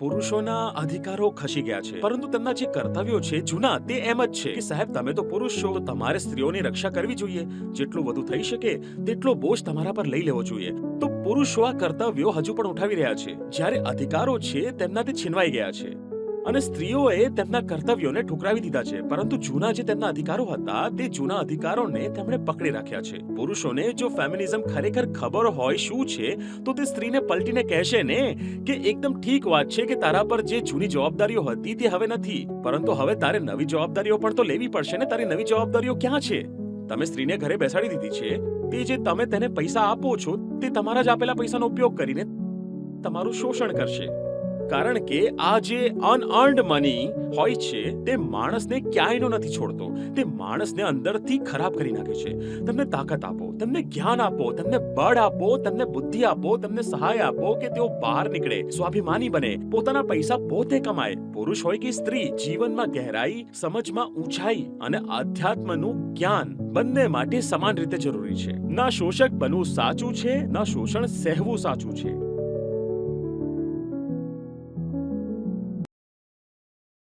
પુરુષોના અધિકારો ખસી ગયા છે, પરંતુ તેમના જે કર્તવ્યો છે જૂના, તે એમ જ છે કે સાહેબ તમે તો પુરુષ છો, તો તમારે સ્ત્રીઓની રક્ષા કરવી જોઈએ. જેટલું વધુ થઈ શકે તેટલો બોજ તમારા પર લઈ લેવો જોઈએ. તો પુરુષો આ કર્તવ્યો હજુ પણ ઉઠાવી રહ્યા છે, જ્યારે અધિકારો છે તેમનાથી છીનવાઈ ગયા છે અને સ્ત્રીઓએ તેમના કર્તવ્યોને ઠુકરાવી દીધા છે. પરંતુ જૂના જે તેમના અધિકારો હતા, તે જૂના અધિકારોને તેમણે પકડી રાખ્યા છે. પુરુષોને જો ફેમિનિઝમ ખરેખર ખબર હોય શું છે, તો તે સ્ત્રીને પલટીને કહેશે ને કે એકદમ ઠીક વાત છે કે તારા પર જે જૂની જવાબદારીઓ હતી તે હવે નથી, પરંતુ હવે તારે નવી જવાબદારીઓ પણ તો લેવી પડશે ને. તારી નવી જવાબદારીઓ ક્યાં છે? તમે સ્ત્રીને ઘરે બેસાડી દીધી છે, તે જે તમે તેને પૈસા આપો છો તે તમારા જ આપેલા પૈસાનો ઉપયોગ કરીને તમારું શોષણ કરશે. કારણ કે આ જે અનઅર્ન્ડ મની હોય છે તે માણસને ક્યાંયનો નથી છોડતો. તે માણસને અંદરથી ખરાબ કરી નાખે છે. તેમને તાકાત આપો, તેમને જ્ઞાન આપો, તેમને બળ આપો, તેમને બુદ્ધિ આપો, તેમને સહાય આપો કે તેઓ બહાર નીકળે, સ્વાભિમાની બને, પોતાના પૈસા પોતે કમાય. પુરુષ હોય કે સ્ત્રી, જીવનમાં ગહેરાઈ, સમજમાં ઊંચાઈ અને આધ્યાત્મનું જ્ઞાન બંને માટે સમાન રીતે જરૂરી છે. ના શોષક બનવું સાચું છે, ના શોષણ સહેવું સાચું છે.